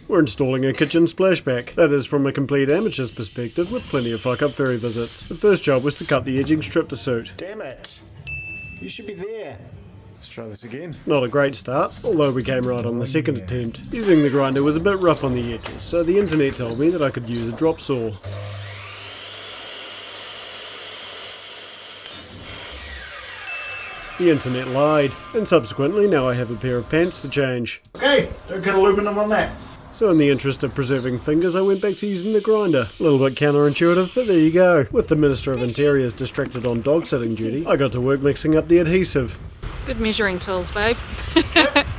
We're installing a kitchen splashback. That is from a complete amateur's perspective with plenty of fuck up fairy visits. The first job was to cut the edging strip to suit. Damn it. You should be there. Let's try this again. Not a great start, although we came right on the second attempt. Using the grinder was a bit rough on the edges, so the internet told me that I could use a drop saw. The internet lied, and subsequently now I have a pair of pants to change. Okay, don't cut aluminum on that. So in the interest of preserving fingers, I went back to using the grinder. A little bit counterintuitive, but there you go. With the Minister of Interior's distracted on dog sitting duty, I got to work mixing up the adhesive. Good measuring tools, babe.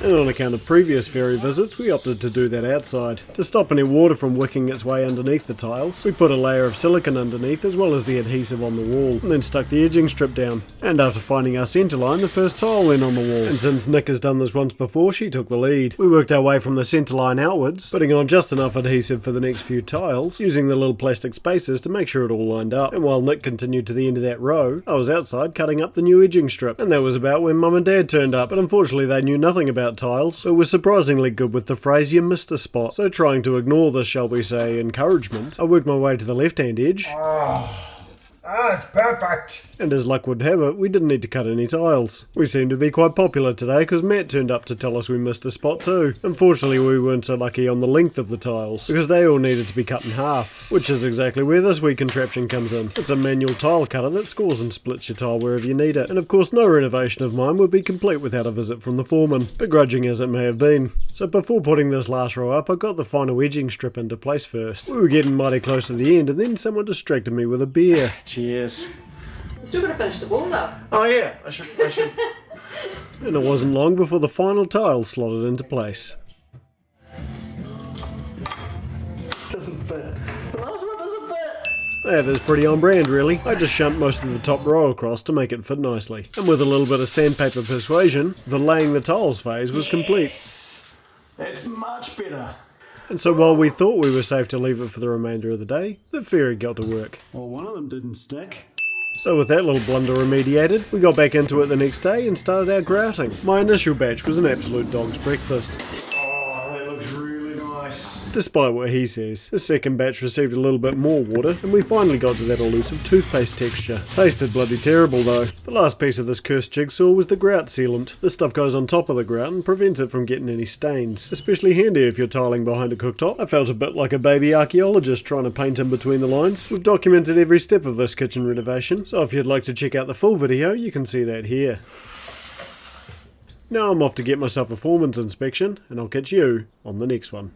And on account of previous fairy visits, we opted to do that outside. To stop any water from wicking its way underneath the tiles, we put a layer of silicone underneath as well as the adhesive on the wall, and then stuck the edging strip down. And after finding our centre line, the first tile went on the wall. And since Nick has done this once before, she took the lead. We worked our way from the centre line outwards, putting on just enough adhesive for the next few tiles, using the little plastic spacers to make sure it all lined up. And while Nick continued to the end of that row, I was outside cutting up the new edging strip. And that was about when Mum and Dad turned up, but unfortunately they knew nothing about tiles, but were surprisingly good with the phrase "you missed a spot." So trying to ignore this, shall we say, encouragement, I worked my way to the left-hand edge. It's perfect. And as luck would have it, we didn't need to cut any tiles. We seemed to be quite popular today because Matt turned up to tell us we missed a spot too. Unfortunately, we weren't so lucky on the length of the tiles because they all needed to be cut in half, which is exactly where this wee contraption comes in. It's a manual tile cutter that scores and splits your tile wherever you need it. And of course, no renovation of mine would be complete without a visit from the foreman, begrudging as it may have been. So before putting this last row up, I got the final edging strip into place first. We were getting mighty close to the end and then someone distracted me with a beer. Cheers. Still gotta finish the wall up. Oh yeah, I should. And it wasn't long before the final tile slotted into place. Doesn't fit. The last one doesn't fit. That is pretty on brand really. I just shumped most of the top row across to make it fit nicely. And with a little bit of sandpaper persuasion, the laying the tiles phase was complete. That's much better. And so while we thought we were safe to leave it for the remainder of the day, the fairy got to work. Well, one of them didn't stick. So with that little blunder remediated, we got back into it the next day and started our grouting. My initial batch was an absolute dog's breakfast. Oh, that looks really nice. Despite what he says, the second batch received a little bit more water and we finally got to that elusive toothpaste texture. Tasted bloody terrible though. The last piece of this cursed jigsaw was the grout sealant. This stuff goes on top of the grout and prevents it from getting any stains. Especially handy if you're tiling behind a cooktop. I felt a bit like a baby archaeologist trying to paint in between the lines. We've documented every step of this kitchen renovation, so if you'd like to check out the full video, you can see that here. Now I'm off to get myself a foreman's inspection, and I'll catch you on the next one.